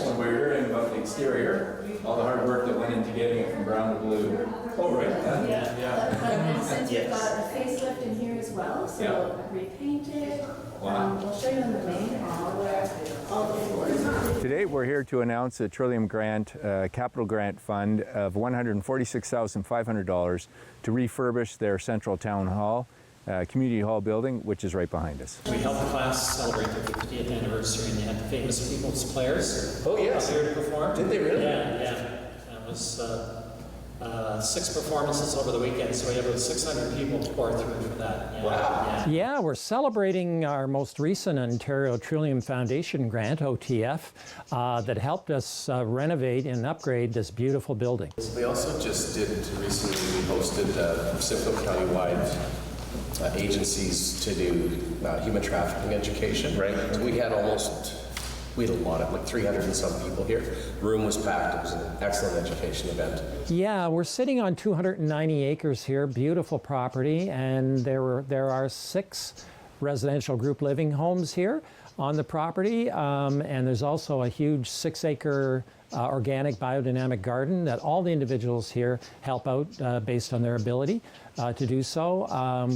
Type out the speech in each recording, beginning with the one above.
when we were hearing about the exterior, all the hard work that went into getting it from brown to blue. Oh, right. And since we've got a facelift in here as well, so repainted. We'll show you in the main hall where all the floors are. Today we're here to announce a Trillium Grant, capital grant fund of $146,500 to refurbish their central town hall, community hall building, which is right behind us. We helped the class celebrate their 50th anniversary, and they had the famous People's Players. Oh yes, here to perform. Did they really? Yeah. It was 6 performances over the weekend, so we had about 600 people pour through for that. Yeah. Wow. Yeah, we're celebrating our most recent Ontario Trillium Foundation grant, OTF, that helped us renovate and upgrade this beautiful building. We also just did recently, we hosted Simcoe County-wide agencies to do human trafficking education. Right. So we had a lot of, like 300 and some people here. The room was packed. It was an excellent education event. Yeah, we're sitting on 290 acres here, beautiful property, and there are 6 residential group living homes here on the property, and there's also a huge 6-acre organic biodynamic garden that all the individuals here help out based on their ability to do so.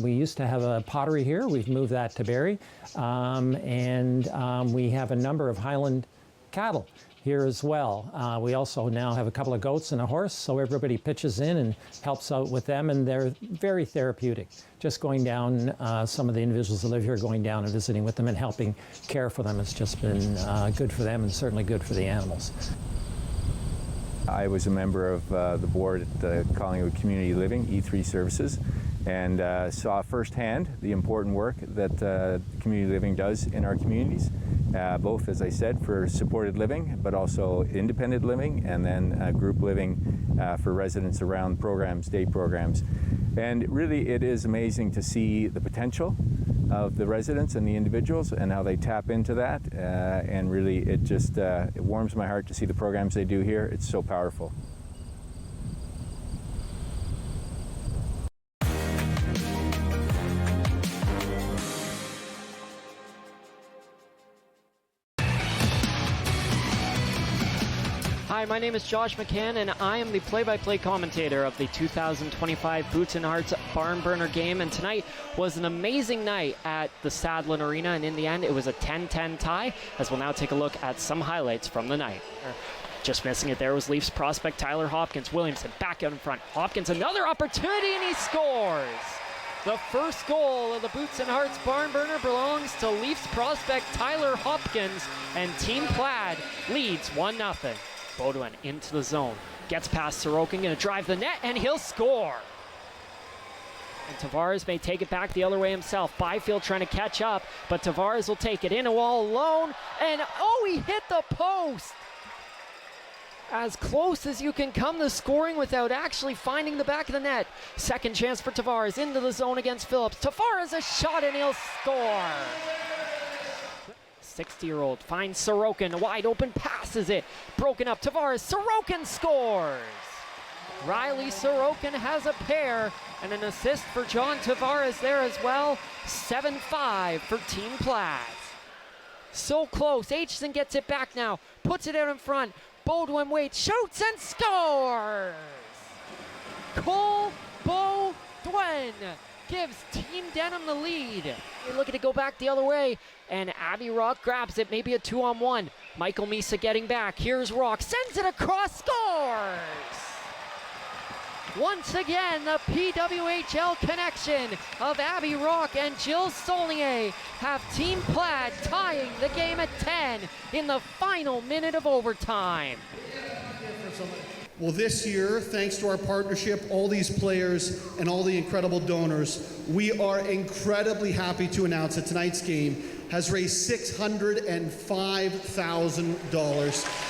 We used to have a pottery here. We've moved that to Barrie, and we have a number of Highland cattle here as well. We also now have a couple of goats and a horse, so everybody pitches in and helps out with them, and they're very therapeutic. Just going down, some of the individuals that live here going down and visiting with them and helping care for them has just been good for them and certainly good for the animals. I was a member of the board at Collingwood Community Living, E3 Services, and saw firsthand the important work that community living does in our communities, both, as I said, for supported living, but also independent living, and then group living for residents around programs, day programs. And really, it is amazing to see the potential of the residents and the individuals and how they tap into that. And really, it just it warms my heart to see the programs they do here. It's so powerful. Hi, my name is Josh McCann, and I am the play-by-play commentator of the 2025 Boots and Hearts Barnburner game. And tonight was an amazing night at the Sadlin Arena, and in the end, it was a 10-10 tie, as we'll now take a look at some highlights from the night. Just missing it there was Leafs prospect Tyler Hopkins. Williamson back out in front. Hopkins, another opportunity, and he scores! The first goal of the Boots and Hearts Barnburner belongs to Leafs prospect Tyler Hopkins, and Team Plaid leads 1-0. Baudouin into the zone, gets past Sorokin, gonna drive the net, and he'll score. And Tavares may take it back the other way himself. Byfield trying to catch up, but Tavares will take it in all alone, and oh, he hit the post! As close as you can come to scoring without actually finding the back of the net. Second chance for Tavares into the zone against Phillips. Tavares a shot and he'll score. 60-year-old finds Sorokin, wide open, passes it, broken up, Tavares, Sorokin scores! Riley Sorokin has a pair, and an assist for John Tavares there as well. 7-5 for Team Plaid. So close, Aitchison gets it back now, puts it out in front, Baudouin waits, shoots and scores! Cole Baudouin gives Team Denham the lead. They're looking to go back the other way, and Abby Rock grabs it, maybe a 2-on-1. Michael Misa getting back. Here's Rock, sends it across, scores! Once again, the PWHL connection of Abby Rock and Jill Saulnier have Team Plaid tying the game at 10 in the final minute of overtime. Well, this year, thanks to our partnership, all these players, and all the incredible donors, we are incredibly happy to announce that tonight's game has raised $605,000.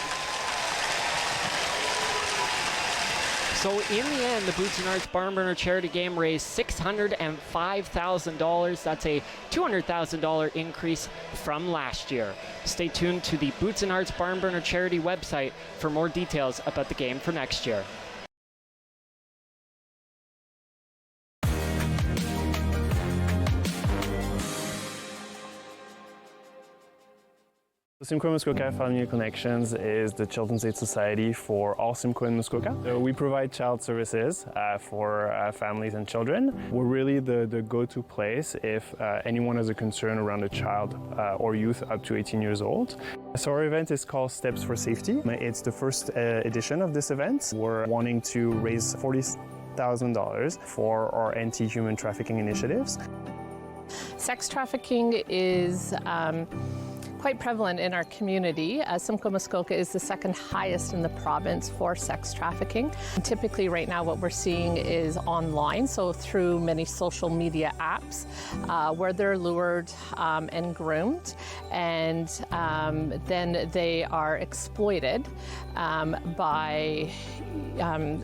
So in the end, the Boots and Hearts Barnburner charity game raised $605,000. That's a $200,000 increase from last year. Stay tuned to the Boots and Hearts Barnburner charity website for more details about the game for next year. Simcoe Muskoka Family Connextions is the Children's Aid Society for all Simcoe and Muskoka. So we provide child services for families and children. We're really the go-to place if anyone has a concern around a child or youth up to 18 years old. So our event is called Steps for Safety. It's the first edition of this event. We're wanting to raise $40,000 for our anti-human trafficking initiatives. Sex trafficking is quite prevalent in our community. Simcoe Muskoka is the second highest in the province for sex trafficking. Typically right now what we're seeing is online, so through many social media apps where they're lured and groomed, and then they are exploited by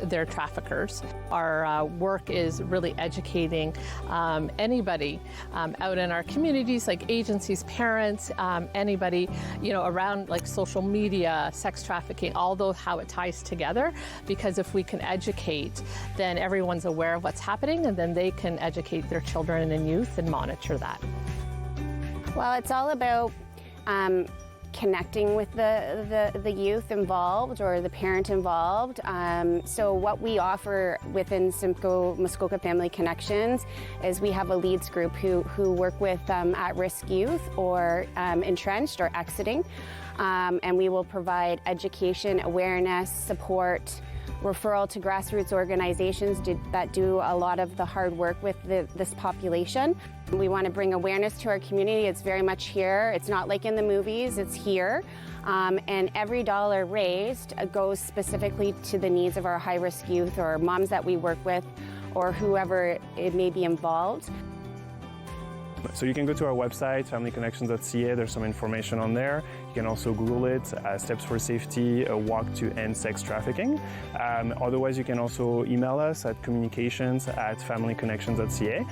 their traffickers. Our work is really educating anybody out in our communities, like agencies, parents, anybody, around like social media, sex trafficking, although how it ties together, because if we can educate, then everyone's aware of what's happening, and then they can educate their children and youth and monitor that. Well, it's all about connecting with the youth involved or the parent involved. So what we offer within Simcoe Muskoka Family Connextions is we have a leads group who work with at-risk youth or entrenched or exiting. And we will provide education, awareness, support, referral to grassroots organizations that do a lot of the hard work with this population. We want to bring awareness to our community. It's very much here. It's not like in the movies, it's here. And every dollar raised goes specifically to the needs of our high-risk youth or moms that we work with or whoever it may be involved. So you can go to our website, familyconnections.ca. There's some information on there. You can also Google it, Steps for Safety, a walk to end sex trafficking. Otherwise, you can also email us at communications@familyconnections.ca,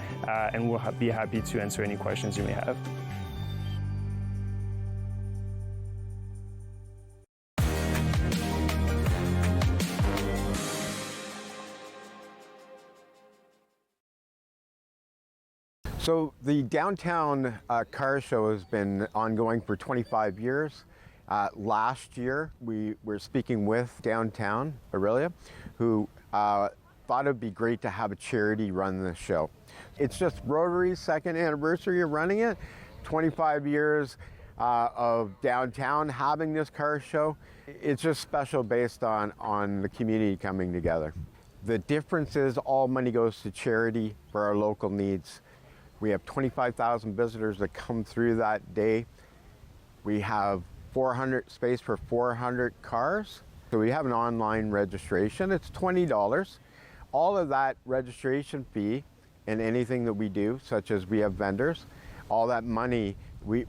and we'll be happy to answer any questions you may have. So the downtown car show has been ongoing for 25 years. Last year, we were speaking with downtown Orillia, who thought it'd be great to have a charity run this show. It's just Rotary's second anniversary of running it, 25 years of downtown having this car show. It's just special based on the community coming together. The difference is all money goes to charity for our local needs. We have 25,000 visitors that come through that day. We have space for 400 cars. So we have an online registration. It's $20. All of that registration fee and anything that we do, such as we have vendors, all that money, we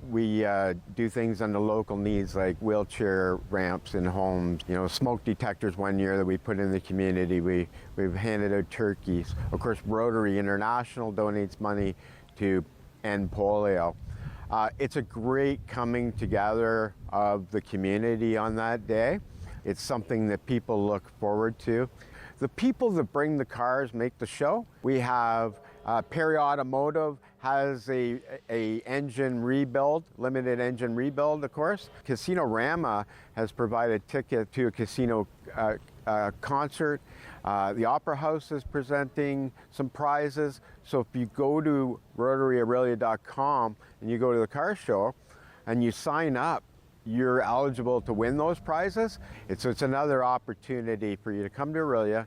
do things on the local needs like wheelchair ramps in homes, smoke detectors one year that we put in the community. We've handed out turkeys. Of course, Rotary International donates money to end polio. It's a great coming together of the community on that day. It's something that people look forward to. The people that bring the cars make the show. We have Perry Automotive has a engine rebuild, limited engine rebuild, of course. Casino Rama has provided ticket to a casino concert. The Opera House is presenting some prizes. So if you go to rotaryorillia.com and you go to the car show and you sign up, you're eligible to win those prizes. It's another opportunity for you to come to Orillia,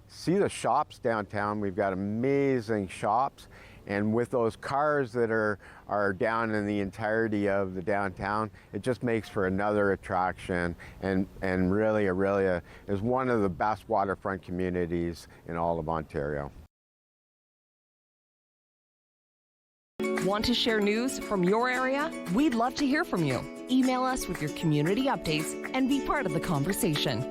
see the shops downtown. We've got amazing shops. And with those cars that are down in the entirety of the downtown, it just makes for another attraction. And really, Orillia is one of the best waterfront communities in all of Ontario. Want to share news from your area? We'd love to hear from you. Email us with your community updates and be part of the conversation.